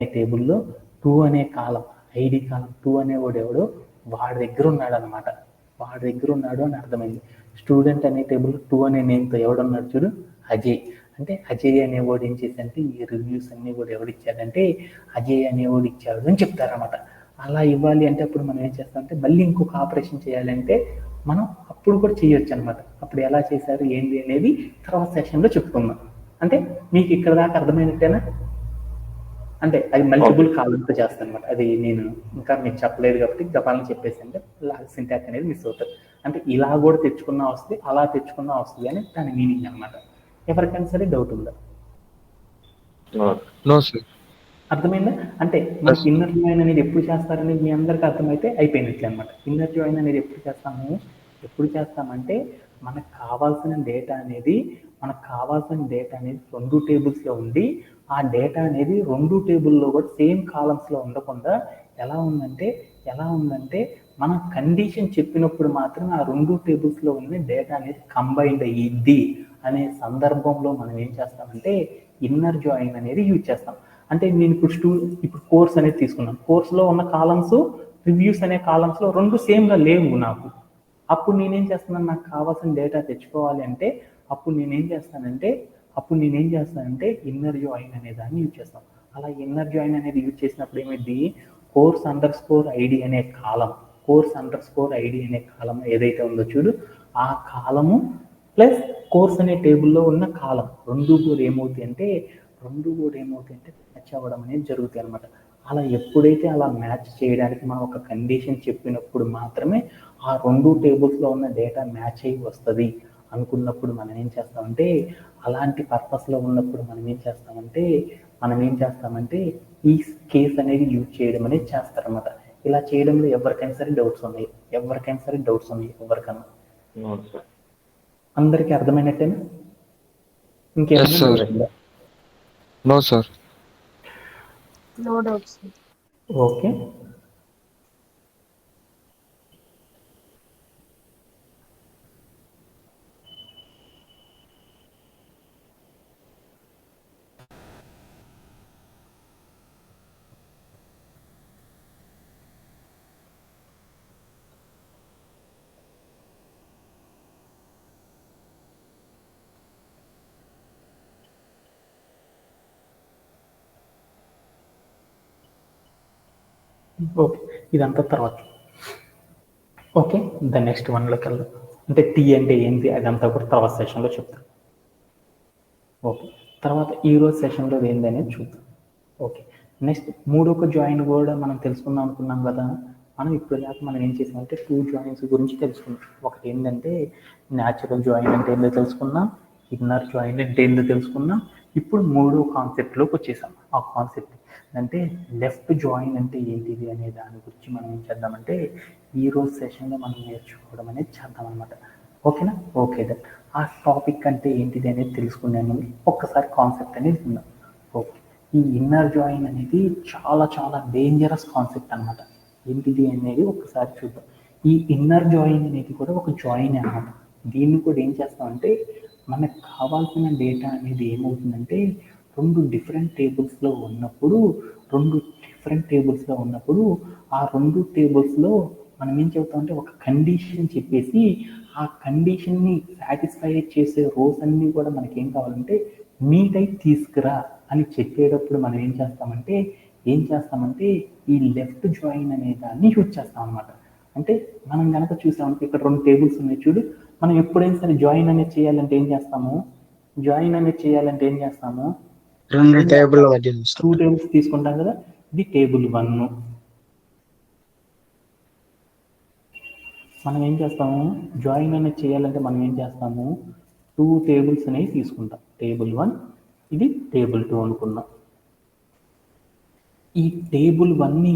టేబుల్లో 2 అనే కాలం, ఐడి కాలం 2 అనేవాడు ఎవడో వాడి దగ్గర ఉన్నాడు అనమాట. వాడి దగ్గర ఉన్నాడు అని అర్థమైంది. స్టూడెంట్ అనే టేబుల్ 2 అనే నేమ్తో ఎవడున్నాడు చూడు, అజయ్. అంటే అజయ్ అనేవాడు ఏం చేశాడంటే ఈ రివ్యూస్ అన్ని కూడా ఎవడిచ్చాడంటే అజయ్ అనేవాడు ఇచ్చాడు అని చెప్తారనమాట. అలా ఇవ్వాలి అంటే అప్పుడు మనం ఏం చేస్తామంటే మళ్ళీ ఇంకొక ఆపరేషన్ చేయాలంటే మనం అప్పుడు కూడా చేయొచ్చు అనమాట. అప్పుడు ఎలా చేశారు ఏంటి అనేది తర్వాత సెషన్లో చెప్పుకుందాం. అంటే మీకు ఇక్కడ దాకా అర్థమైనట్టేనా? అంటే అది మల్టిపుల్ కాలంతో చేస్తాను అనమాట. అది నేను ఇంకా మీకు చెప్పలేదు కాబట్టి గపాలను చెప్పేసి అంటే సింటాక్స్ అనేది మిస్ అవుతుంది. అంటే ఇలా కూడా తెచ్చుకున్నా వస్తుంది, అలా తెచ్చుకున్నా వస్తుంది అని దాని మీనింగ్ అనమాట. ఎవరికైనా సరే డౌట్ ఉందా? అర్థమైందా? అంటే మనకి ఇన్నర్ జాయిన్ అనేది ఎప్పుడు చేస్తారనేది మీ అందరికీ అర్థమైతే అయిపోయినట్లే అనమాట. ఇన్నర్ జాయిన్ అనేది ఎప్పుడు చేస్తామంటే మనకు కావాల్సిన డేటా అనేది 2 టేబుల్స్లో ఉండి ఆ డేటా అనేది 2 టేబుల్లో కూడా సేమ్ కాలమ్స్లో ఉండకుండా ఎలా ఉందంటే మన కండిషన్ చెప్పినప్పుడు మాత్రమే ఆ 2 టేబుల్స్లో ఉన్న డేటా అనేది కంబైన్డ్ అయ్యింది అనే సందర్భంలో మనం ఏం చేస్తామంటే ఇన్నర్ జాయిన్ అనేది యూజ్ చేస్తాం. అంటే నేను ఇప్పుడు కోర్స్ అనేది తీసుకున్నాను. కోర్సులో ఉన్న కాలమ్స్ రివ్యూస్ అనే కాలమ్స్లో 2 సేమ్గా లేవు నాకు. అప్పుడు నేనేం చేస్తున్నాను, నాకు కావాల్సిన డేటా తెచ్చుకోవాలి అంటే అప్పుడు నేనేం చేస్తానంటే ఇన్నర్ జాయిన్ అనే దాన్ని యూజ్ చేస్తాం. అలా ఇన్నర్ జాయిన్ అనేది యూజ్ చేసినప్పుడు ఏమైంది, కోర్స్_ఐడి అనే కాలం ఏదైతే ఉందో చూడు, ఆ కాలము ప్లస్ కోర్స్ అనే టేబుల్లో ఉన్న కాలం రెండు కూడా ఏమవుతాయి అంటే మ్యాచ్ అవ్వడం అనేది జరుగుతాయి అనమాట. అలా ఎప్పుడైతే అలా మ్యాచ్ చేయడానికి మనం ఒక కండిషన్ చెప్పినప్పుడు మాత్రమే ఆ 2 టేబుల్స్లో ఉన్న డేటా మ్యాచ్ అయ్యి వస్తుంది అనుకున్నప్పుడు మనం ఏం చేస్తామంటే అలాంటి పర్పస్లో ఉన్నప్పుడు మనం ఏం చేస్తామంటే ఈ కేస్ అనేది యూజ్ చేయడం అనేది చేస్తారనమాట. ఇలా చేయడంలో ఎవరికైనా సరే డౌట్స్ ఉన్నాయి? ఎవరికన్నా అందరికీ అర్థమైనట్టేనా? ఇంకేమైనా? No sir. No doubts. Okay. Okay, ఇదంతా తర్వాత. ఓకే, ద నెక్స్ట్ వన్లోకి వెళ్దాం. అంటే టీ అంటే ఏంటి అదంతా కూడా తర్వాత సెషన్లో చెప్తాను. ఓకే, తర్వాత ఈరోజు సెషన్లో ఏందనేది చూద్దాం. ఓకే, నెక్స్ట్ 3వ జాయిన్ కూడా మనం తెలుసుకుందాం అనుకున్నాం కదా. ఇప్పుడు దాకా మనం ఏం చేసామంటే 2 జాయిన్స్ గురించి తెలుసుకున్నాం. ఒకటి ఏంటంటే న్యాచురల్ జాయిన్ అంటే ఏందో తెలుసుకున్నాం, ఇన్నర్ జాయిన్ అంటే ఏందో తెలుసుకున్నాం. ఇప్పుడు 3వ కాన్సెప్ట్లోకి వచ్చేసాం. ఆ కాన్సెప్ట్ అంటే లెఫ్ట్ జాయిన్ అంటే ఏంటిది అనే దాని గురించి మనం ఏం చేద్దామంటే ఈరోజు సెషన్లో మనం నేర్చుకోవడం అనేది చేద్దాం అనమాట. ఓకేనా? ఓకే, ఆ టాపిక్ అంటే ఏంటిది అనేది తెలుసుకునే ముందు ఒక్కసారి కాన్సెప్ట్ అనేది ఉందాం. ఓకే, ఈ ఇన్నర్ జాయిన్ అనేది చాలా చాలా డేంజరస్ కాన్సెప్ట్ అనమాట. ఏంటిది అనేది ఒక్కసారి చూద్దాం. ఈ ఇన్నర్ జాయిన్ అనేది కూడా ఒక జాయిన్ అనమాట. దీన్ని కూడా ఏం చేస్తామంటే మనకు కావాల్సిన డేటా అనేది ఏమవుతుందంటే 2 డిఫరెంట్ టేబుల్స్లో ఉన్నప్పుడు ఆ 2 టేబుల్స్లో మనం ఏం చెబుతామంటే ఒక కండిషన్ చెప్పేసి ఆ కండిషన్ని సాటిస్ఫై చేసే రోస్ అన్నీ కూడా మనకేం కావాలంటే మీట్ అయి తీసుకురా అని చెప్పేటప్పుడు మనం ఏం చేస్తామంటే ఈ లెఫ్ట్ జాయిన్ అనే దాన్ని యూజ్ చేస్తాం అనమాట. అంటే మనం కనుక చూసామంటే ఇక్కడ 2 టేబుల్స్ ఉన్నాయి చూడు. మనం ఎప్పుడైనా సరే జాయిన్ అనేది చేయాలంటే ఏం చేస్తాము, 2 టేబుల్ 2 టేబుల్స్ తీసుకుంటాం కదా. ఇది టేబుల్ 1. మనం ఏం చేస్తాము, జాయిన్ అనేది చేయాలంటే మనం ఏం చేస్తాము 2 టేబుల్స్ అనేవి తీసుకుంటాం. టేబుల్ 1, ఇది టేబుల్ 2 అనుకున్నాం. ఈ టేబుల్ 1ని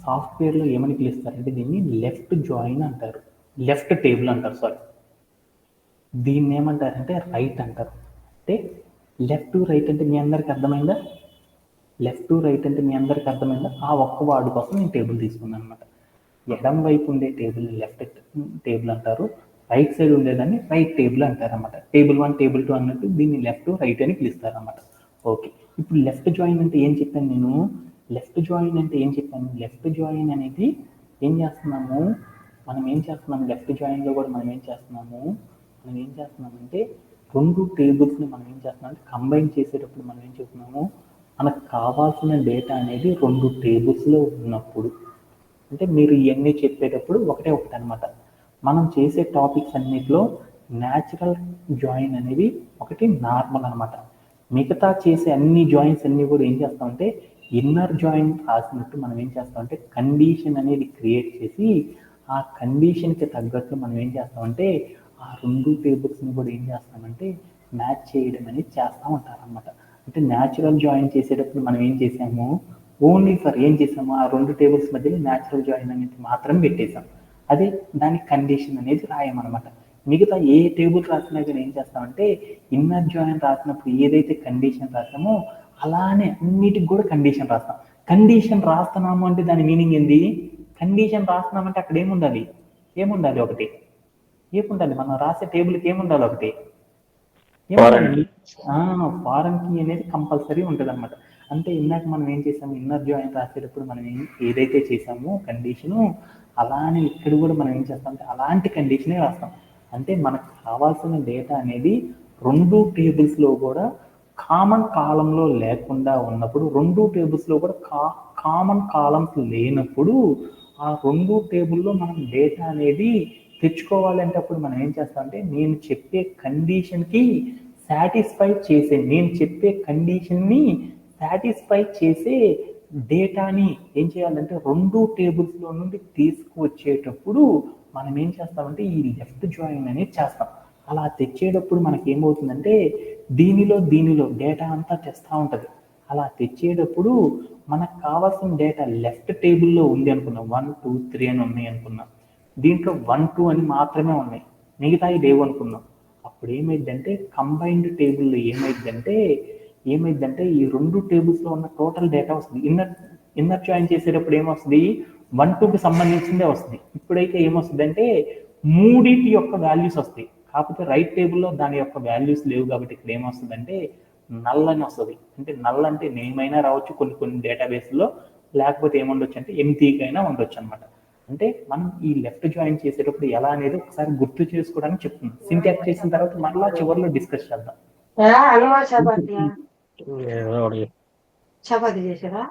సాఫ్ట్వేర్లో ఏమని పిలుస్తారంటే దీన్ని లెఫ్ట్ జాయిన్ అంటారు, లెఫ్ట్ టేబుల్ అంటారు. సారీ, దీన్ని ఏమంటారంటే రైట్ అంటారు. అంటే లెఫ్ట్ టు రైట్ అంటే మీ అందరికి అర్థమైందా? ఆ ఒక్క వార్డు కోసం నేను టేబుల్ తీసుకున్నాను అనమాట. ఎడం వైపు ఉండే టేబుల్ లెఫ్ట్ టేబుల్ అంటారు, రైట్ సైడ్ ఉండేదాన్ని రైట్ టేబుల్ అంటారు అనమాట. టేబుల్ 1, టేబుల్ 2 అన్నట్టు దీన్ని లెఫ్ట్ రైట్ అని పిలుస్తారు అనమాట. ఓకే, ఇప్పుడు లెఫ్ట్ జాయిన్ అంటే ఏం చెప్పాను నేను, లెఫ్ట్ జాయిన్ అంటే ఏం చెప్పాను? లెఫ్ట్ జాయిన్ అనేది ఏం చేస్తున్నాము, మనం ఏం చేస్తున్నాము లెఫ్ట్ జాయిన్లో కూడా మనం ఏం చేస్తున్నామంటే రెండు టేబుల్స్ని మనం ఏం చేస్తున్నాం అంటే కంబైన్ చేసేటప్పుడు మనం ఏం చెప్తున్నాము, మనకు కావాల్సిన డేటా అనేది రెండు టేబుల్స్లో ఉన్నప్పుడు, అంటే మీరు ఇవన్నీ చెప్పేటప్పుడు ఒకటే ఒకటి అనమాట. మనం చేసే టాపిక్స్ అన్నిటిలో న్యాచురల్ జాయిన్ అనేది ఒకటి నార్మల్ అనమాట. మిగతా చేసే అన్ని జాయిన్స్ అన్నీ కూడా ఏం చేస్తామంటే ఇన్నర్ జాయిన్ రాసినట్టు మనం ఏం చేస్తామంటే కండిషన్ అనేది క్రియేట్ చేసి ఆ కండిషన్కి తగ్గట్టు మనం ఏం చేస్తామంటే ఆ రెండు టేబుల్స్ని కూడా ఏం చేస్తామంటే మ్యాచ్ చేయడం అనేది చేస్తూ ఉంటారు అనమాట. అంటే న్యాచురల్ జాయిన్ చేసేటప్పుడు మనం ఏం చేసాము, ఓన్లీ ఫర్ ఏం చేసాము, ఆ రెండు టేబుల్స్ మధ్యలో న్యాచురల్ జాయిన్ అనేది మాత్రం పెట్టేసాం. అదే దానికి కండిషన్ అనేది రాయమన్నమాట. మిగతా ఏ టేబుల్ రాసినా కానీ ఏం చేస్తామంటే ఇన్నర్ జాయిన్ రాసినప్పుడు ఏదైతే కండిషన్ రాసామో అలానే అన్నిటికి కూడా కండిషన్ రాస్తాం. కండిషన్ రాస్తున్నాము అంటే దాని మీనింగ్ ఏంది? కండిషన్ రాస్తున్నామంటే అక్కడ ఏముండాలి ఒకటి ఏముండాలి, మనం రాసే టేబుల్కి ఏముండాలి ఒకటి ఏముండాలి, ఫారెన్ కీ అనేది కంపల్సరీ ఉంటుంది అనమాట. అంటే ఇందాక మనం ఏం చేసాము, ఇన్నర్ జాయిన్ రాసేటప్పుడు మనం ఏదైతే చేసామో కండిషను అలానే ఇక్కడ కూడా మనం ఏం చేస్తాం అంటే అలాంటి కండిషనే రాస్తాం. అంటే మనకు కావాల్సిన డేటా అనేది రెండు టేబుల్స్లో కూడా కామన్ కాలంలో లేకుండా ఉన్నప్పుడు, రెండు టేబుల్స్లో కూడా కామన్ కాలమ్స్ లేనప్పుడు ఆ రెండు టేబుల్లో మనం డేటా అనేది తెచ్చుకోవాలంటే అప్పుడు మనం ఏం చేస్తామంటే నేను చెప్పే కండిషన్కి సాటిస్ఫై చేసే డేటాని ఏం చేయాలంటే రెండు టేబుల్స్లో నుండి తీసుకువచ్చేటప్పుడు మనం ఏం చేస్తామంటే ఈ లెఫ్ట్ జాయిన్ అనేది చేస్తాం. అలా తెచ్చేటప్పుడు మనకి ఏమవుతుందంటే దీనిలో డేటా అంతా తెస్తూ ఉంటుంది. అలా తెచ్చేటప్పుడు మనకు కావాల్సిన డేటా లెఫ్ట్ టేబుల్లో ఉంది అనుకున్నాం, 1 2 3 అని ఉన్నాయి అనుకున్నాం. దీంట్లో 1 2 అని మాత్రమే ఉన్నాయి, మిగతాయి లేవు అనుకున్నాం. అప్పుడు ఏమైందంటే కంబైన్డ్ టేబుల్లో ఏమైందంటే ఈ రెండు టేబుల్స్లో ఉన్న టోటల్ డేటా వస్తుంది. ఇన్నర్ జాయిన్ చేసేటప్పుడు ఏమొస్తుంది, 1 2కి సంబంధించిందే వస్తుంది. ఇప్పుడైతే ఏమొస్తుంది అంటే మూడింటి యొక్క వాల్యూస్ వస్తాయి. కాకపోతే రైట్ టేబుల్లో దాని యొక్క వాల్యూస్ లేవు కాబట్టి ఇక్కడ ఏమొస్తుందంటే నల్ అని వస్తుంది. అంటే నల్ అంటే నేమ్ అయినా రావచ్చు కొన్ని డేటాబేస్లో, లేకపోతే ఏముండొచ్చు అంటే ఎంటీగా అయినా ఉండొచ్చు అనమాట. అంటే మనం ఈ లెఫ్ట్ జాయిన్ చేసేటప్పుడు ఎలా అనేది ఒకసారి గుర్తు చేసుకోవడానికి చెప్తున్నాం. సింటాక్స్ చేసిన తర్వాత మళ్ళా చివరిలో డిస్కస్ చేద్దాం. చపాతి చేసారా?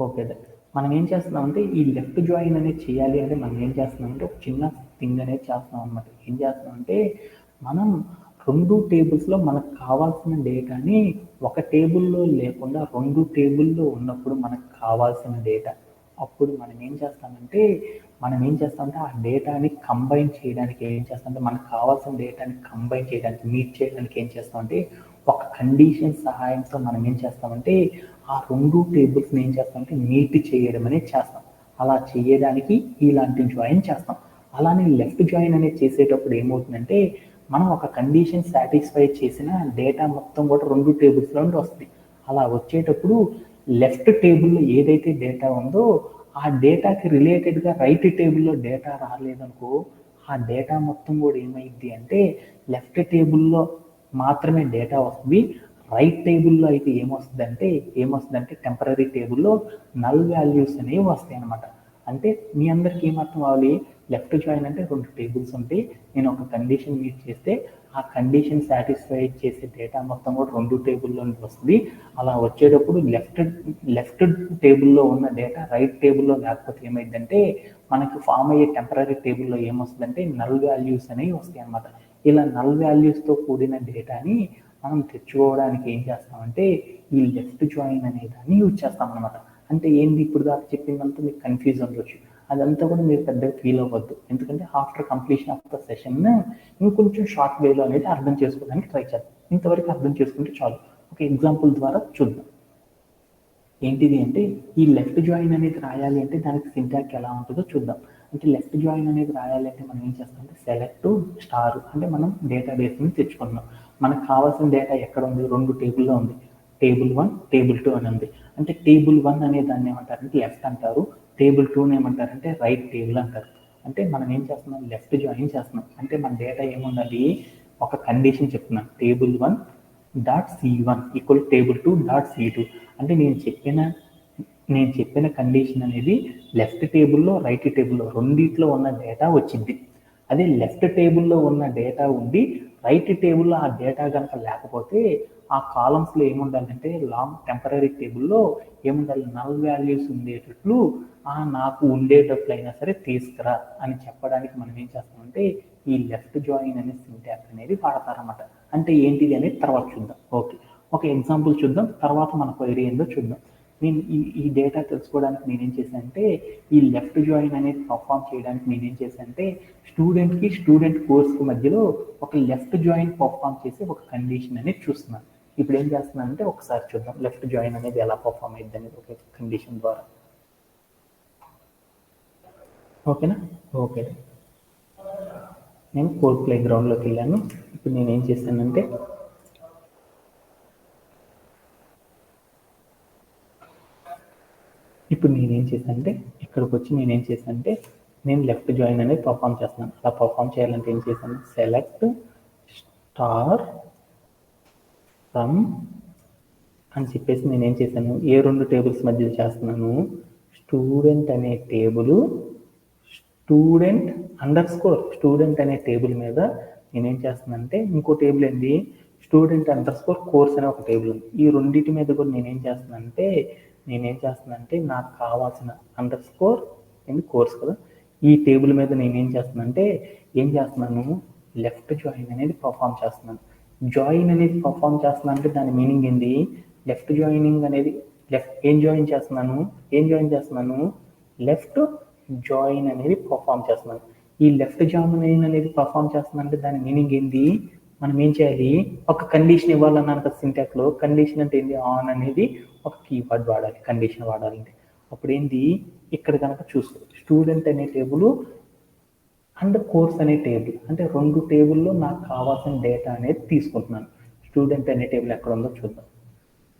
ఓకే, మనం ఏం చేస్తున్నామంటే ఈ లెఫ్ట్ జాయిన్ అనేది చేయాలి అంటే మనం ఏం చేస్తున్నామంటే ఒక చిన్న థింగ్ అనేది చేస్తున్నాం అనమాట. ఏం చేస్తున్నామంటే మనం రెండు టేబుల్స్లో మనకు కావాల్సిన డేటాని ఒక టేబుల్లో లేకుండా రెండు టేబుల్లో ఉన్నప్పుడు మనకు కావాల్సిన డేటా, అప్పుడు మనం ఏం చేస్తామంటే ఆ డేటాని కంబైన్ చేయడానికి మనకు కావాల్సిన డేటాని కంబైన్ చేయడానికి మీట్ చేయడానికి ఏం చేస్తామంటే ఒక కండిషన్ సహాయంతో మనం ఏం చేస్తామంటే ఆ రెండు టేబుల్స్ని ఏం చేస్తామంటే మీట్ చేయడం అనేది చేస్తాం. అలా చేయడానికి ఇలాంటి జాయిన్ చేస్తాం. అలానే లెఫ్ట్ జాయిన్ అనేది చేసేటప్పుడు ఏమవుతుందంటే మనం ఒక కండిషన్ సాటిస్ఫై చేసిన డేటా మొత్తం కూడా రెండు టేబుల్స్లో నుండి వస్తుంది. అలా వచ్చేటప్పుడు లెఫ్ట్ టేబుల్లో ఏదైతే డేటా ఉందో ఆ డేటాకి రిలేటెడ్గా రైట్ టేబుల్లో డేటా రాలేదనుకో ఆ డేటా మొత్తం కూడా ఏమైంది అంటే లెఫ్ట్ టేబుల్లో మాత్రమే డేటా వస్తుంది. రైట్ టేబుల్లో అయితే ఏమొస్తుందంటే టెంపరీ టేబుల్లో నల్ వాల్యూస్ అనేవి వస్తాయి అనమాట. అంటే మీ అందరికి ఏమర్థం అవ్వాలి, లెఫ్ట్ జాయిన్ అంటే రెండు టేబుల్స్ ఉంటాయి, నేను ఒక కండిషన్ మీట్ చేస్తే ఆ కండిషన్ సాటిస్ఫై చేసే డేటా మొత్తం కూడా రెండు టేబుల్లో వస్తుంది. అలా వచ్చేటప్పుడు లెఫ్ట్ టేబుల్లో ఉన్న డేటా రైట్ టేబుల్లో లేకపోతే ఏమైందంటే మనకి ఫామ్ అయ్యే టెంపరీ టేబుల్లో ఏమొస్తుందంటే నల్ వాల్యూస్ అనేవి వస్తాయి అనమాట. ఇలా నల్ వాల్యూస్తో కూడిన డేటాని మనం తెచ్చుకోవడానికి ఏం చేస్తామంటే ఈ లెఫ్ట్ జాయిన్ అనే దాన్ని యూజ్ చేస్తాం అనమాట. అంటే ఏంటి ఇప్పుడు దాకా చెప్పిందంతా మీకు కన్ఫ్యూజ్ ఉండొచ్చు, అదంతా కూడా మీరు పెద్దగా ఫీల్ అవ్వద్దు. ఎందుకంటే after completion of the session ఇంకొంచెం షార్ట్ వేలో అనేది అర్థం చేసుకోవడానికి ట్రై చేద్దాం. ఇంతవరకు అర్థం చేసుకుంటే చాలు. ఒక ఎగ్జాంపుల్ ద్వారా చూద్దాం. ఏంటిది అంటే ఈ లెఫ్ట్ జాయిన్ అనేది రాయాలి అంటే దానికి సింటాక్స్ ఎలా ఉంటుందో చూద్దాం. అంటే లెఫ్ట్ జాయిన్ అనేది రాయాలి అంటే మనం ఏం చేస్తామంటే సెలెక్ట్ స్టార్ అంటే మనం డేటాబేస్ నుంచి తెచ్చుకుంటున్నాం. మనకు కావాల్సిన డేటా ఎక్కడ ఉంది, రెండు టేబుల్లో ఉంది, టేబుల్ 1 టేబుల్ 2 అని ఉంది. అంటే టేబుల్ 1 అనే దాన్ని ఏమంటారంటే లెఫ్ట్ అంటారు, టేబుల్ 2 ఏమంటారంటే రైట్ టేబుల్ అంటారు. అంటే మనం ఏం చేస్తున్నాం, లెఫ్ట్ జాయిన్ చేస్తున్నాం. అంటే మన డేటా ఏముండాలి, ఒక కండిషన్ చెప్తున్నాం, table 1 dot C1 equal table 2 dot C2. అంటే నేను చెప్పిన కండిషన్ అనేది లెఫ్ట్ టేబుల్లో రైట్ టేబుల్లో రెండిట్లో ఉన్న డేటా వచ్చింది. అదే లెఫ్ట్ టేబుల్లో ఉన్న డేటా ఉండి రైట్ టేబుల్లో ఆ డేటా కనుక లేకపోతే ఆ కాలమ్స్లో ఏముండాలంటే లాంగ్ టెంపరీ టేబుల్లో ఏముండాలి, నల్ వాల్యూస్ ఉండేటట్లు నాకు ఉండేటట్లు అయినా సరే తీసుకురా అని చెప్పడానికి మనం ఏం చేస్తామంటే ఈ లెఫ్ట్ జాయిన్ అనే సింటాక్స్ అనేది వాడతారన్నమాట. అంటే ఏంటిది అనేది తర్వాత చూద్దాం. ఓకే, ఒక ఎగ్జాంపుల్ చూద్దాం, తర్వాత మన క్వైరీ ఏందో చూద్దాం. నేను ఈ డేటా తెలుసుకోవడానికి నేనేం చేశానంటే ఈ లెఫ్ట్ జాయిన్ అనేది పర్ఫామ్ చేయడానికి నేనేం చేశానంటే స్టూడెంట్ కోర్స్కి మధ్యలో ఒక లెఫ్ట్ జాయిన్ పర్ఫామ్ చేసి ఒక కండిషన్ అనేది చూస్తున్నాను. ఇప్పుడు ఏం చేస్తున్నానంటే ఒకసారి చూద్దాం లెఫ్ట్ జాయిన్ అనేది ఎలా పర్ఫామ్ అయ్యింది అనేది ఒక కండిషన్ ద్వారా. ఓకేనా? ఓకే, నేను కోడ్ ప్లే గ్రౌండ్లోకి వెళ్ళాను. ఇప్పుడు నేనేం చేశానంటే ఇక్కడికి వచ్చి నేనేం చేశానంటే నేను లెఫ్ట్ జాయిన్ అనేది పర్ఫామ్ చేస్తున్నాను. అలా పర్ఫామ్ చేయాలంటే ఏం చేశాను, సెలెక్ట్ స్టార్ ఫ్రమ్ అని చెప్పేసి నేనేం చేశాను, ఏ రెండు టేబుల్స్ మధ్య చేస్తున్నాను, స్టూడెంట్ అనే టేబుల్ స్టూడెంట్ అనే టేబుల్ మీద నేనేం చేస్తున్నానంటే ఇంకో టేబుల్ ఏంది, స్టూడెంట్ _ కోర్స్ అనే ఒక టేబుల్ ఉంది. ఈ రెండింటి మీద కూడా నేనేం చేస్తున్నానంటే నాకు కావాల్సిన _ ఏంది కోర్స్ కదా, ఈ టేబుల్ మీద నేనేం చేస్తున్నాను లెఫ్ట్ జాయిన్ అనేది పర్ఫామ్ చేస్తున్నాను. జాయిన్ అనేది పర్ఫామ్ చేస్తున్నాను అంటే దాని మీనింగ్ ఏంది, లెఫ్ట్ జాయినింగ్ అనేది ఏం జాయిన్ చేస్తున్నాను లెఫ్ట్ జాయిన్ అనేది పర్ఫామ్ చేస్తున్నాను. ఈ లెఫ్ట్ జాయిన్ అనేది పర్ఫామ్ చేస్తున్నాను అంటే దాని మీనింగ్ ఏంది, మనం ఏం చేయాలి, ఒక కండిషన్ ఇవ్వాలన్నాను కదా సింటాక్స్లో. కండిషన్ అంటే ఏంది, ఆన్ అనేది ఒక కీవర్డ్ వాడాలి కండిషన్ వాడాలంటే. అప్పుడు ఏంది, ఇక్కడ కనుక చూసుకో స్టూడెంట్ అనే టేబుల్ అండ్ కోర్స్ అనే టేబుల్, అంటే రెండు టేబుల్లో నాకు కావాల్సిన డేటా అనేది తీసుకుంటున్నాను. స్టూడెంట్ అనే టేబుల్ ఎక్కడ ఉందో చూద్దాం.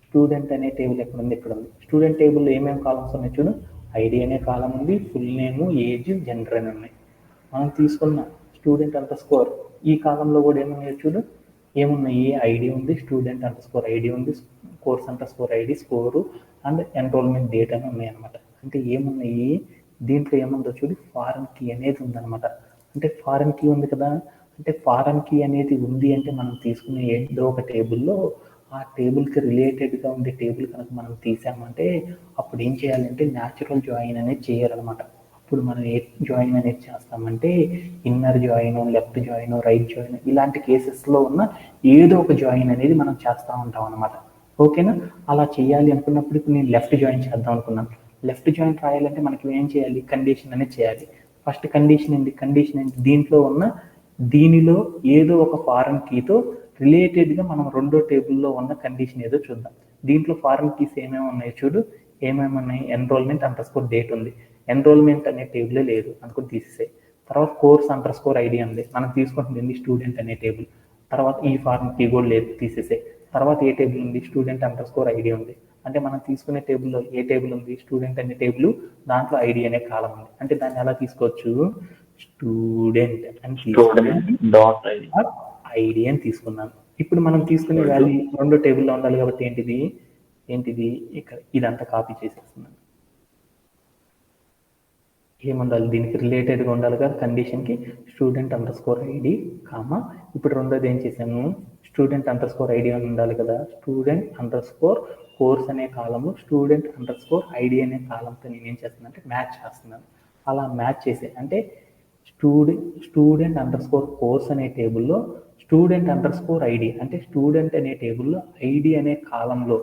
స్టూడెంట్ అనే టేబుల్ ఎక్కడ ఉంది, ఇక్కడ ఉంది. స్టూడెంట్ టేబుల్లో ఏమేమి కాలమ్స్ ఉన్నాయి చూడు, ఐడి అనే కాలం ఉంది, ఫుల్ నేము, ఏజ్, జెండర్ అని ఉన్నాయి. మనం తీసుకున్న స్టూడెంట్ _ ఈ కాలంలో కూడా ఏమున్నాయో చూడు, ఏమున్నాయి, ఐడి ఉంది, స్టూడెంట్ _ ఐడి ఉంది, course _ ID, score and enrolment date అని ఉన్నాయి అనమాట. అంటే ఏమున్నాయి దీంట్లో ఏముందో చూడు, ఫారెన్ కీ అనేది ఉందన్నమాట. అంటే ఫారెన్ కీ ఉంది కదా, అంటే ఫారెన్ కీ అనేది ఉంది అంటే మనం తీసుకునే ఏదో ఒక టేబుల్లో ఆ టేబుల్కి రిలేటెడ్గా ఉండే టేబుల్ కనుక మనం తీసామంటే అప్పుడు ఏం చేయాలంటే న్యాచురల్ జాయిన్ అనేది చేయాలన్నమాట. అప్పుడు మనం ఏ జాయిన్ అనేది చేస్తామంటే inner join, left join, right join ఇలాంటి కేసెస్లో ఉన్న ఏదో ఒక జాయిన్ అనేది మనం చేస్తూ ఉంటాం అనమాట. ఓకేనా? అలా చేయాలి అనుకున్నప్పుడు ఇప్పుడు నేను లెఫ్ట్ జాయిన్ చేద్దాం అనుకున్నాను. లెఫ్ట్ జాయిన్ రాయాలంటే మనకి ఏం చేయాలి, కండిషన్ అనేది చేయాలి. ఫస్ట్ కండిషన్ ఏంటి, దీనిలో ఏదో ఒక ఫారెన్ కీతో రిలేటెడ్గా మనం రెండో టేబుల్లో ఉన్న కండిషన్ ఏదో చూద్దాం. దీంట్లో ఫారెన్ కీస్ ఏమేమి ఉన్నాయి చూడు, ఏమేమి ఉన్నాయి, ఎన్రోల్మెంట్ _ డేట్ ఉంది. ఎన్రోల్మెంట్ అనే టేబులే లేదు అనుకుని తీసేసాయి. తర్వాత కోర్స్ _ ఐడి ఉంది, మనం తీసుకుంటుంది స్టూడెంట్ అనే టేబుల్. తర్వాత ఈ ఫారెన్ కీ కూడా లేదు, తీసేసాయి. తర్వాత ఏ టేబుల్ ఉంది, స్టూడెంట్ _ ఐడి ఉంది. అంటే మనం తీసుకునే టేబుల్లో ఏ టేబుల్ ఉంది, స్టూడెంట్ అనే టేబుల్, దాంట్లో ఐడి అనే కాలం ఉంది. అంటే దాన్ని ఎలా తీసుకోవచ్చు, స్టూడెంట్ అని ఐడి అని తీసుకున్నాను. ఇప్పుడు మనం తీసుకునే వాల్యూ రెండో టేబుల్లో ఉండాలి కాబట్టి ఏంటిది ఇక్కడ ఇదంతా కాపీ చేసేస్తున్నాను. ఏముండాలి, దీనికి రిలేటెడ్గా ఉండాలి కదా కండిషన్కి, స్టూడెంట్ _ ఐడి కామా. ఇప్పుడు రెండోది ఏం చేశాను, స్టూడెంట్ _ ఐడి అని ఉండాలి కదా, స్టూడెంట్ _ కోర్స్ అనే కాలము, స్టూడెంట్ _ ఐడి అనే కాలంతో నేను ఏం చేస్తున్నాను అంటే మ్యాచ్ చేస్తున్నాను. అలా మ్యాచ్ చేసే అంటే స్టూడెంట్ _ కోర్స్ అనే టేబుల్లో స్టూడెంట్ _ ఐడి అంటే స్టూడెంట్ అనే టేబుల్లో ఐడి అనే కాలంలో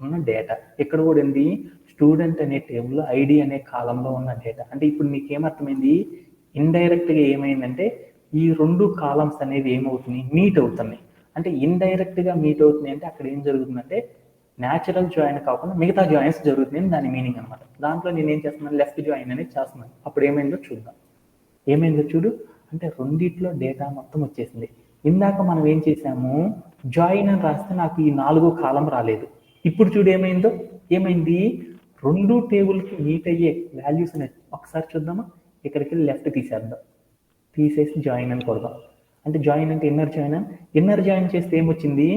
ఉన్న డేటా, ఇక్కడ కూడా ఏంది, స్టూడెంట్ అనే టేబుల్లో ఐడి అనే కాలంలో ఉన్న డేటా. అంటే ఇప్పుడు మీకు ఏమర్థమైంది, ఇండైరెక్ట్గా ఏమైందంటే ఈ రెండు కాలమ్స్ అనేవి ఏమవుతున్నాయి, మీట్ అవుతున్నాయి. అంటే ఇండైరెక్ట్గా మీట్ అవుతున్నాయి అంటే అక్కడ ఏం జరుగుతుందంటే న్యాచురల్ జాయిన్ కాకుండా మిగతా జాయిన్స్ జరుగుతున్నాయి దాని మీనింగ్ అనమాట. దాంట్లో నేను ఏం చేస్తున్నాను, లెఫ్ట్ జాయిన్ అనేది చేస్తున్నాను. అప్పుడు ఏమైందో చూద్దాం. ఏమైందో చూడు, అంటే రెండిట్లో డేటా మొత్తం వచ్చేసింది. ఇందాక మనం ఏం చేసాము, జాయిన్ అని రాస్తే నాకు ఈ 4వ కాలం రాలేదు. ఇప్పుడు చూడు ఏమైంది, రెండు టేబుల్కి మీట్ అయ్యే వాల్యూస్ అనేది ఒకసారి చూద్దామా. ఇక్కడికి లెఫ్ట్ తీసేద్దాం, తీసేసి జాయిన్ అని కొడదాం. అంటే జాయిన్ అంటే ఇన్నర్ జాయిన్ చేస్తే ఏమొచ్చింది,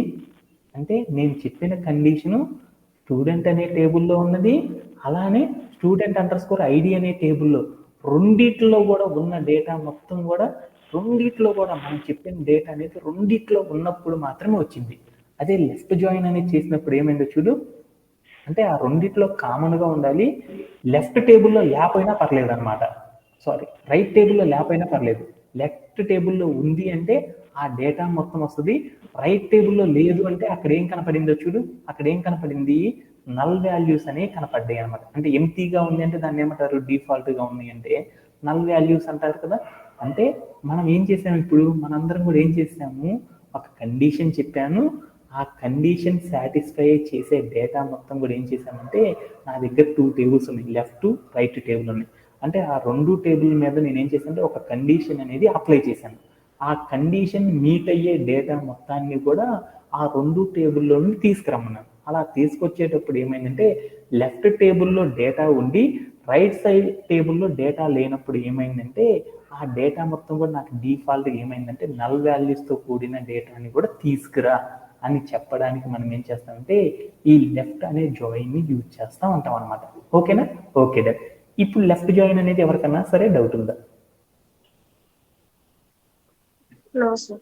అంటే నేను చెప్పిన కండిషను స్టూడెంట్ అనే టేబుల్లో ఉన్నది, అలానే స్టూడెంట్ అండర్ స్కోర్ ఐడి అనే టేబుల్లో రెండిట్లో కూడా ఉన్న డేటా మొత్తం కూడా రెండిట్లో కూడా మనం చెప్పిన డేటా అనేది రెండిట్లో ఉన్నప్పుడు మాత్రమే వచ్చింది. అదే లెఫ్ట్ జాయిన్ అనేది చేసినప్పుడు ఏమైందో చూడు, అంటే ఆ రెండిట్లో కామన్గా ఉండాలి. లెఫ్ట్ టేబుల్లో లేకపోయినా పర్లేదు అనమాట. సారీ, రైట్ టేబుల్లో లేకపోయినా పర్లేదు. లెఫ్ట్ టేబుల్లో ఉంది అంటే ఆ డేటా మొత్తం వస్తుంది. రైట్ టేబుల్లో లేదు అంటే అక్కడ ఏం కనపడిందో చూడు, అక్కడ ఏం కనపడింది, నల్ వాల్యూస్ అనేవి కనపడ్డాయి అనమాట. అంటే ఎంటీగా ఉంది అంటే దాన్ని ఏమంటారు, డిఫాల్ట్గా ఉంది అంటే నల్ వాల్యూస్ అంటారు కదా. అంటే మనం ఏం చేసాము, ఇప్పుడు మనందరం కూడా ఏం చేసాము, ఒక కండిషన్ చెప్పాను, ఆ కండిషన్ సాటిస్ఫై చేసే డేటా మొత్తం కూడా ఏం చేసామంటే, నా దగ్గర 2 టేబుల్స్ ఉన్నాయి, లెఫ్ట్ రైట్ టేబుల్ ఉన్నాయి. అంటే ఆ 2 టేబుల్ మీద నేను ఏం చేశానంటే ఒక కండిషన్ అనేది అప్లై చేశాను. ఆ కండిషన్ మీట్ అయ్యే డేటా మొత్తాన్ని కూడా ఆ 2 టేబుల్లో నుండి తీసుకురమ్మన్నాను. అలా తీసుకొచ్చేటప్పుడు ఏమైందంటే, లెఫ్ట్ టేబుల్లో డేటా ఉండి రైట్ సైడ్ టేబుల్లో డేటా లేనప్పుడు ఏమైందంటే, ఆ డేటా మొత్తం కూడా నాకు డిఫాల్ట్ ఏమైందంటే నల్ వాల్యూస్తో కూడిన డేటాని కూడా తీసుకురా అని చెప్పడానికి మనం ఏం చేస్తామంటే ఈ లెఫ్ట్ అనే జాయిన్ ని యూజ్ చేస్తూ ఉంటాం అనమాట. ఓకేనా? Okay done. ఇప్పుడు లెఫ్ట్ జాయిన్ అనేది ఎవరికన్నా సరే డౌట్ ఉందా? No, sir.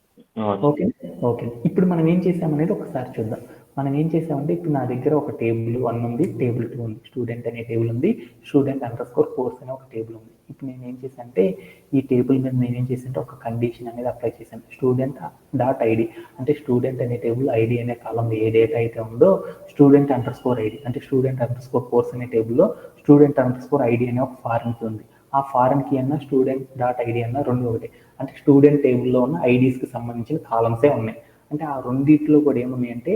Okay okay. ఇప్పుడు మనం ఏం చేసామనేది ఒకసారి చూద్దాం. మనం ఏం చేసామంటే, ఇప్పుడు నా దగ్గర ఒక టేబుల్ 1 ఉంది, టేబుల్ 2 ఉంది, స్టూడెంట్ అనే టేబుల్ ఉంది, స్టూడెంట్ అండర్ స్కోర్ కోర్స్ అనే ఒక టేబుల్ ఉంది. ఇప్పుడు నేను ఏం చేశానంటే ఈ టేబుల్ మీద నేను ఏం చేశానంటే ఒక కండిషన్ అనేది అప్లై చేశాను, స్టూడెంట్ డాట్ ఐడి. అంటే స్టూడెంట్ అనే టేబుల్ ఐడి అనే కాలంలో ఏ డేటా అయితే ఉందో స్టూడెంట్ అండర్ స్కోర్ ఐడి, అంటే స్టూడెంట్ అండర్ స్కోర్ కోర్స్ అనే టేబుల్లో స్టూడెంట్ అండర్ స్కోర్ ఐడి అనే ఒక ఫారెన్ కీ ఉంది. ఆ ఫారెన్ కీ అన్న స్టూడెంట్ డాట్ ఐడి అన్న రెండు ఒకటి. అంటే స్టూడెంట్ టేబుల్లో ఉన్న ఐడీస్కి సంబంధించిన కాలమ్సే ఉన్నాయి. అంటే ఆ రెండిట్లో కూడా ఏమున్నాయి అంటే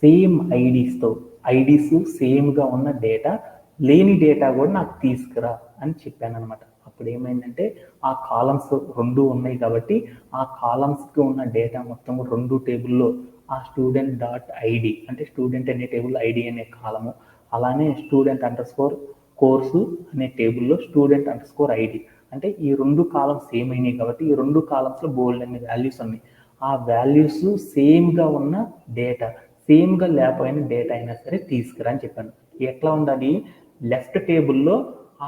సేమ్ ఐడీస్తో, ఐడీస్ సేమ్గా ఉన్న డేటా, లేని డేటా కూడా నాకు తీసుకురా అని చెప్పాను అనమాట. అప్పుడు ఏమైందంటే ఆ కాలమ్స్ రెండు ఉన్నాయి కాబట్టి ఆ కాలమ్స్కి ఉన్న డేటా మొత్తం రెండు టేబుల్లో ఆ స్టూడెంట్ డాట్ ఐడి, అంటే స్టూడెంట్ అనే టేబుల్ ఐడి అనే కాలము, అలానే స్టూడెంట్ అండర్ స్కోర్ కోర్సు అనే టేబుల్లో స్టూడెంట్ అండర్ స్కోర్ ఐడి, అంటే ఈ రెండు కాలమ్స్ సేమ్ అయినాయి కాబట్టి ఈ రెండు కాలమ్స్లో బోల్డ్ అనే వాల్యూస్ ఉన్నాయి. ఆ వాల్యూస్ సేమ్గా ఉన్న డేటా, సేమ్గా లేకపోయిన డేటా అయినా సరే తీసుకురా అని చెప్పాను. ఎట్లా ఉండాలి, లెఫ్ట్ టేబుల్లో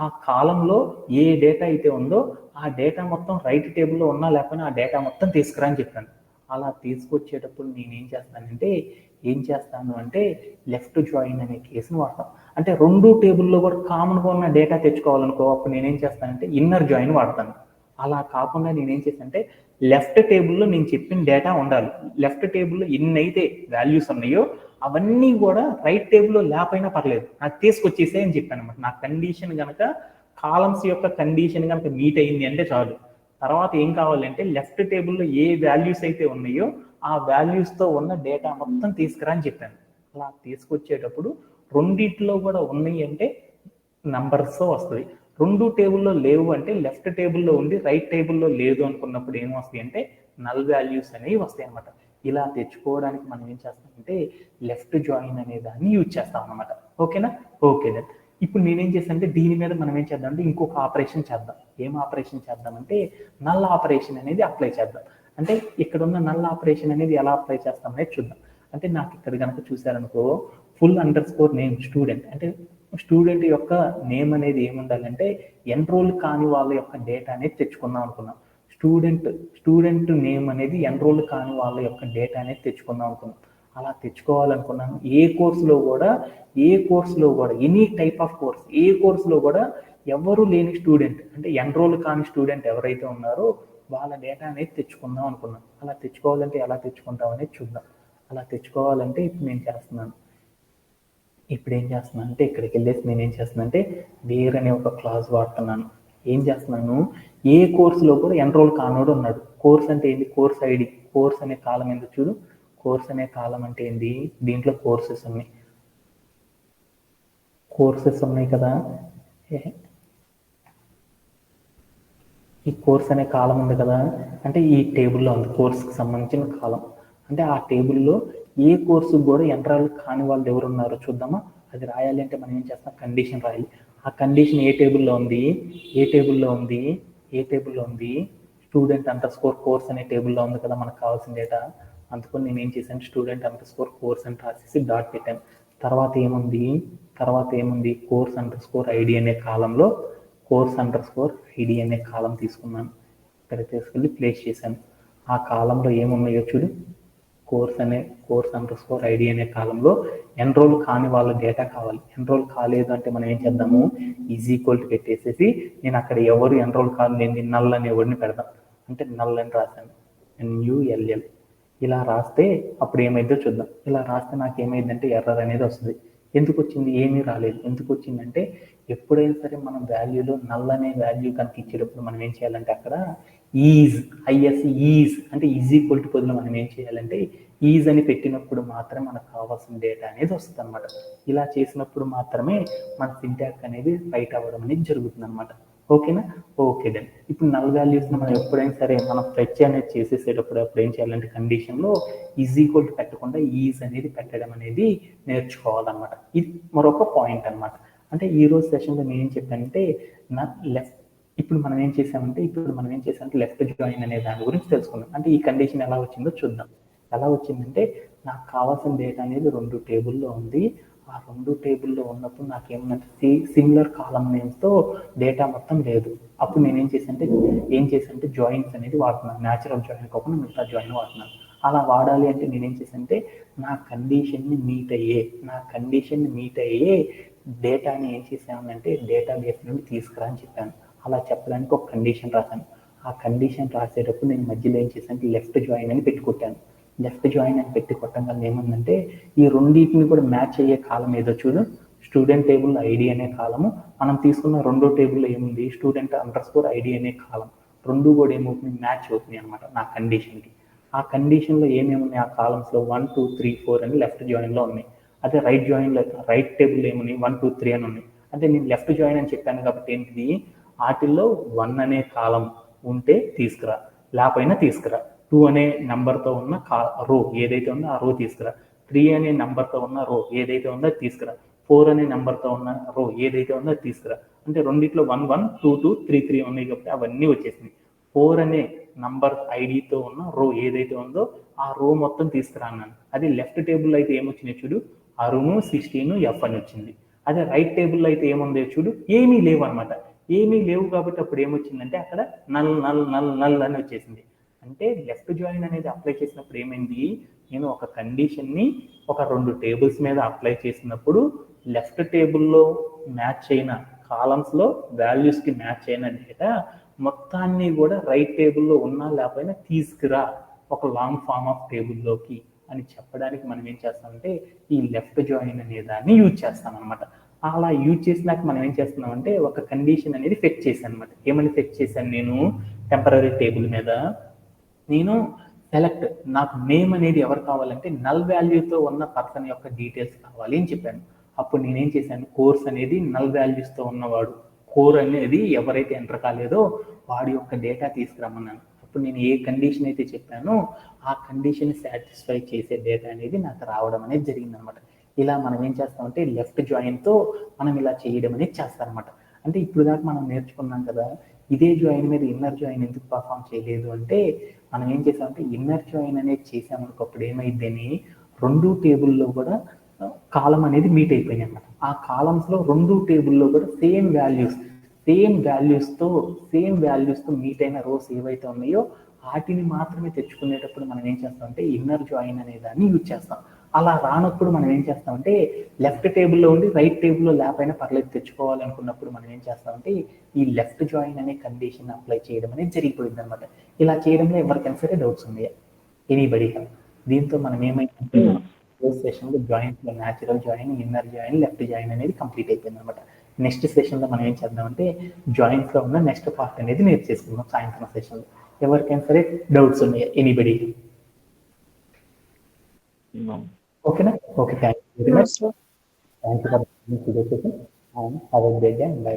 ఆ కాలంలో ఏ డేటా అయితే ఉందో ఆ డేటా మొత్తం రైట్ టేబుల్లో ఉన్నా లేకపోయినా ఆ డేటా మొత్తం తీసుకురా అని చెప్పాను. అలా తీసుకొచ్చేటప్పుడు నేను ఏం చేస్తాను అంటే లెఫ్ట్ జాయిన్ అనే కేసును వాడతాను. అంటే రెండు టేబుల్లో కూడా కామన్గా ఉన్న డేటా తెచ్చుకోవాలనుకో, అప్పుడు నేనేం చేస్తానంటే ఇన్నర్ జాయిన్ వాడతాను. అలా కాకుండా నేనేం చేస్తానంటే లెఫ్ట్ టేబుల్లో నేను చెప్పిన డేటా ఉండాలి. లెఫ్ట్ టేబుల్లో ఎన్నైతే వాల్యూస్ ఉన్నాయో అవన్నీ కూడా రైట్ టేబుల్లో లేకపోయినా పర్లేదు, నాకు తీసుకొచ్చేసే అని చెప్పాను అనమాట. నా కండిషన్ కనుక కాలమ్స్ యొక్క కండిషన్ కనుక మీట్ అయింది అంటే చాలు. తర్వాత ఏం కావాలంటే లెఫ్ట్ టేబుల్లో ఏ వాల్యూస్ అయితే ఉన్నాయో ఆ వాల్యూస్తో ఉన్న డేటా మొత్తం తీసుకురా అని చెప్పాను. అలా తీసుకొచ్చేటప్పుడు రెండిట్లో కూడా ఉన్నాయి అంటే నంబర్స్ వస్తుంది. రెండు టేబుల్లో లేవు అంటే లెఫ్ట్ టేబుల్లో ఉండి రైట్ టేబుల్లో లేదు అనుకున్నప్పుడు ఏం వస్తాయి అంటే నల్ వాల్యూస్ అనేవి వస్తాయి అనమాట. ఇలా తెచ్చుకోవడానికి మనం ఏం చేస్తామంటే లెఫ్ట్ జాయిన్ అనే దాన్ని యూజ్ చేస్తాం అనమాట. ఓకేనా? Okay then. ఇప్పుడు నేనేం చేస్తానంటే దీని మీద మనం ఏం చేద్దాం అంటే ఇంకొక ఆపరేషన్ చేద్దాం. ఏం ఆపరేషన్ చేద్దామంటే నల్ ఆపరేషన్ అనేది అప్లై చేద్దాం. అంటే ఇక్కడ ఉన్న నల్ ఆపరేషన్ అనేది ఎలా అప్లై చేస్తాం అనేది చూద్దాం. అంటే నాకు ఇక్కడ కనుక చూసారనుకో full under score name student, అంటే స్టూడెంట్ యొక్క నేమ్ అనేది ఏముండాలంటే ఎన్రోల్ కాని వాళ్ళ యొక్క డేటా అనేది తెచ్చుకుందాం అనుకున్నాం. స్టూడెంట్ నేమ్ అనేది ఎన్రోల్ కాని వాళ్ళ యొక్క డేటా అనేది తెచ్చుకుందాం అనుకున్నాం. అలా తెచ్చుకోవాలనుకున్నాను. ఏ కోర్సులో కూడా ఎనీ టైప్ ఆఫ్ కోర్స్, ఏ కోర్సులో కూడా ఎవరు లేని స్టూడెంట్, అంటే ఎన్రోల్ కాని స్టూడెంట్ ఎవరైతే ఉన్నారో వాళ్ళ డేటా అనేది తెచ్చుకుందాం అనుకున్నాం. అలా తెచ్చుకోవాలంటే ఎలా తెచ్చుకుంటాం అనేది చూద్దాం. అలా తెచ్చుకోవాలంటే ఇప్పుడు ఏం చేస్తున్నాను అంటే ఇక్కడికి వెళ్ళేసి నేను ఏం చేస్తున్నానంటే వేర్ అనే ఒక క్లాస్ వాడుతున్నాను. ఏం చేస్తున్నాను, ఏ కోర్సులో కూడా ఎన్రోల్ కానోడు ఉన్నాడు. కోర్స్ అంటే ఏంటి, కోర్స్ ఐడి, కోర్స్ అనే కాలం ఎందుకు చూడు, కోర్స్ అనే కాలం అంటే ఏంటి, దీంట్లో కోర్సెస్ ఉన్నాయి కదా, ఈ కోర్స్ అనే కాలం ఉంది కదా, అంటే ఈ టేబుల్లో ఉంది కోర్సుకి సంబంధించిన కాలం. అంటే ఆ టేబుల్లో ఏ కోర్సు కూడా ఎన్రోల్ కాని వాళ్ళు ఎవరు ఉన్నారో చూద్దామా. అది రాయాలి అంటే మనం ఏం చేస్తాం, కండిషన్ రాయాలి. ఆ కండిషన్ ఏ టేబుల్లో ఉంది, స్టూడెంట్ అండర్ స్కోర్ కోర్స్ అనే టేబుల్లో ఉంది కదా మనకు కావాల్సిన డేటా. అందుకని నేను ఏం చేశాను, స్టూడెంట్ అండర్ స్కోర్ కోర్స్ అని రాసేసి డాట్ పెట్టాను. తర్వాత ఏముంది కోర్స్ అండర్ స్కోర్ ఐడి అనే కాలంలో కోర్స్ అండర్ స్కోర్ ఐడి అనే కాలం తీసుకున్నాను, ఇక్కడ తీసుకెళ్ళి ప్లేస్ చేశాను. ఆ కాలంలో ఏమున్నాయో చూడు, కోర్స్ అండర్ స్కోర్ ఐడి అనే కాలంలో ఎన్రోల్ కాని వాళ్ళ డేటా కావాలి. ఎన్రోల్ కాలేదు అంటే మనం ఏం చేద్దాము, ఈజ్ ఈక్వల్ టు పెట్టేసేసి నేను అక్కడ ఎవరు ఎన్రోల్ కాలేదు నల్ అనే వర్డ్ని పెడదాం. అంటే నల్ అని రాశాను, NULL. ఇలా రాస్తే అప్పుడు ఏమైందో చూద్దాం. ఇలా రాస్తే నాకు ఏమైందంటే ఎర్రర్ అనేది వస్తుంది. ఎందుకు వచ్చింది, ఏమీ రాలేదు. ఎందుకు వచ్చిందంటే ఎప్పుడైనా సరే మనం వాల్యూలో నల్ అనే వాల్యూ కనుక ఇచ్చేటప్పుడు మనం ఏం చేయాలంటే అక్కడ ఈజ్ ఈజ్ అంటే ఈజ్ ఈక్వల్ టు బదులు మనం ఏం చేయాలంటే ఈజ్ అని పెట్టినప్పుడు మాత్రమే మనకు కావాల్సిన డేటా అనేది వస్తుంది అనమాట. ఇలా చేసినప్పుడు మాత్రమే మన సింటాక్స్ అనేది రైట్ అవ్వడం అనేది జరుగుతుంది అనమాట. ఓకేనా? ఓకే దెన్ ఇప్పుడు నల్ వాల్యూస్ని మనం ఎప్పుడైనా సరే మనం ఫెచ్ అనేది చేసేసేటప్పుడు అప్పుడు ఏం చేయాలంటే కండిషన్లో ఈజ్ ఈక్వల్ టు పెట్టకుండా ఈజ్ అనేది పెట్టడం అనేది నేర్చుకోవాలన్నమాట. ఇది మరొక పాయింట్ అనమాట. అంటే ఈ రోజు సెషన్లో నేను ఏం చెప్పానంటే నా లెఫ్ట్ ఇప్పుడు మనం ఏం చేసామంటే లెఫ్ట్ జాయిన్ అనే దాని గురించి తెలుసుకుందాం. అంటే ఈ కండిషన్ ఎలా వచ్చిందో చూద్దాం. ఎలా వచ్చిందంటే నాకు కావాల్సిన డేటా అనేది 2 టేబుల్లో ఉంది. ఆ 2 టేబుల్లో ఉన్నప్పుడు నాకేమంటే సిమిలర్ కాలం నేమ్స్తో డేటా మొత్తం లేదు. అప్పుడు నేను ఏం చేశానంటే జాయిన్స్ అనేది వాడుతున్నాను. న్యాచురల్ జాయిన్ కాకుండా మిగతా జాయిన్ వాడుతున్నాను. అలా వాడాలి అంటే నేనేం చేశానంటే నా కండిషన్ని మీట్ అయ్యే డేటాని ఏం చేశానంటే డేటాబేస్ నుండి తీసుకురా అని చెప్పాను. అలా చెప్పడానికి ఒక కండిషన్ రాశాను. ఆ కండిషన్ రాసేటప్పుడు నేను మధ్యలో ఏం చేశానంటే లెఫ్ట్ జాయిన్ అని పెట్టి కొట్టాను. లెఫ్ట్ జాయిన్ అని పెట్టి కొట్టడం వల్ల ఏముందంటే ఈ రెండింటిని కూడా మ్యాచ్ అయ్యే కాలం ఏదో చూడు, స్టూడెంట్ టేబుల్ ఐడి అనే కాలము, మనం తీసుకున్న 2వ టేబుల్లో ఏముంది స్టూడెంట్ అండర్ స్కోర్ ఐడి అనే కాలం, 2 కూడా ఏమవుతుంది మ్యాచ్ అవుతుంది అనమాట నా కండిషన్కి. ఆ కండిషన్లో ఏమేమి ఉన్నాయి, ఆ కాలమ్స్లో 1 2 3 4 అని లెఫ్ట్ జాయిన్లో ఉన్నాయి. అదే రైట్ టేబుల్ ఏమున్నాయి 1 2 3 అని ఉన్నాయి. అంటే నేను లెఫ్ట్ జాయిన్ అని చెప్పాను కాబట్టి ఏంటిది, వాటిల్లో 1 అనే కాలం ఉంటే తీసుకురా, లేకపోయినా తీసుకురా. 2 అనే నెంబర్తో ఉన్న రో ఏదైతే ఉందో ఆ రో తీసుకురా. 3 అనే నెంబర్తో ఉన్న రో ఏదైతే ఉందో అది తీసుకురా. 4 అనే నెంబర్తో ఉన్న రో ఏదైతే ఉందో అది తీసుకురా. అంటే రెండిట్లో 1 1 2 2 3 3 ఉన్నాయి కాబట్టి అవన్నీ వచ్చేసినాయి. 4 అనే నంబర్ ఐడితో ఉన్న రో ఏదైతే ఉందో ఆ రో మొత్తం తీసుకురా అన్నాను. అదే లెఫ్ట్ టేబుల్ అయితే ఏమొచ్చినాయి చూడు, అరుణ్ 16 F అని వచ్చింది. అదే రైట్ టేబుల్లో అయితే ఏముందో చూడు, ఏమీ లేవు అనమాట. ఏమీ లేవు కాబట్టి అప్పుడు ఏమొచ్చిందంటే అక్కడ నల్ నల్ నల్ నల్ అని వచ్చేసింది. అంటే లెఫ్ట్ జాయిన్ అనేది అప్లై చేసినప్పుడు ఏమైంది, నేను ఒక కండిషన్ని ఒక 2 టేబుల్స్ మీద అప్లై చేసినప్పుడు లెఫ్ట్ టేబుల్లో మ్యాచ్ అయిన కాలమ్స్లో వాల్యూస్కి మ్యాచ్ అయిన డేటా మొత్తాన్ని కూడా రైట్ టేబుల్లో ఉన్నా లేకపోయినా తీసుకురా ఒక లాంగ్ ఫామ్ ఆఫ్ టేబుల్లోకి అని చెప్పడానికి మనం ఏం చేస్తామంటే ఈ లెఫ్ట్ జాయిన్ అనే దాన్ని యూజ్ చేస్తాం అనమాట. అలా యూజ్ చేసినాక మనం ఏం చేస్తున్నామంటే ఒక కండిషన్ అనేది ఫెచ్ చేశాను అనమాట. ఏమని ఫెచ్ చేశాను, నేను టెంపరరీ టేబుల్ మీద నేను సెలెక్ట్, నాకు నేమ్ అనేది ఎవరు కావాలంటే నల్ వాల్యూతో ఉన్న పర్సన్ యొక్క డీటెయిల్స్ కావాలి అని చెప్పాను. అప్పుడు నేనేం చేశాను, కోర్స్ అనేది నల్ వాల్యూస్తో ఉన్నవాడు, కోర్ అనేది ఎవరైతే ఎంటర్ కాలేదో వాడి యొక్క డేటా తీసుకురమ్మన్నాను. అప్పుడు నేను ఏ కండిషన్ అయితే చెప్పానో ఆ కండిషన్ సాటిస్ఫై చేసే డేటా అనేది నాకు రావడం అనేది జరిగిందనమాట. ఇలా మనం ఏం చేస్తామంటే లెఫ్ట్ జాయిన్తో మనం ఇలా చేయడం అనేది చేస్తారనమాట. అంటే ఇప్పుడు దాకా మనం నేర్చుకున్నాం కదా, ఇదే జాయిన్ మీద ఇన్నర్ జాయిన్ ఎందుకు పర్ఫామ్ చేయలేదు అంటే మనం ఏం చేసామంటే ఇన్నర్ జాయిన్ అనేది చేసామనుకో అప్పుడు ఏమైందని 2 టేబుల్లో కూడా కాలం అనేది మీట్ అయిపోయినాయి అనమాట. ఆ కాలమ్స్లో 2 టేబుల్లో కూడా సేమ్ వాల్యూస్తో మీట్ అయిన రోస్ ఏవైతే ఉన్నాయో వాటిని మాత్రమే తెచ్చుకునేటప్పుడు మనం ఏం చేస్తామంటే ఇన్నర్ జాయిన్ అనే దాన్ని యూజ్ చేస్తాం. అలా రానప్పుడు మనం ఏం చేస్తామంటే లెఫ్ట్ టేబుల్లో ఉండి రైట్ టేబుల్లో లేకపోయినా పర్లేదు తెచ్చుకోవాలనుకున్నప్పుడు మనం ఏం చేస్తామంటే ఈ లెఫ్ట్ జాయిన్ అనే కండిషన్ అప్లై చేయడం అనేది జరిగిపోయింది అనమాట. ఇలా చేయడంలో ఎవరికైనా సరే డౌట్స్ ఉన్నాయా, ఎనీబడి? దీంతో మనం ఏమైందంటే సెషన్లో జాయిన్స్లో natural join, inner join, left join అనేది కంప్లీట్ అయిపోయింది అనమాట. నెక్స్ట్ సెషన్లో మనం ఏం చేద్దామంటే జాయిన్స్లో ఉన్న నెక్స్ట్ పార్ట్ అనేది నేర్చేసుకుందాం సాయంత్రం సెషన్లో. ఎవరికైనా సరే డౌట్స్ ఉన్నాయా, ఎనీబడి? ఓకేనా? Okay, thank you very much. Thank you for this session. Have a great day. By.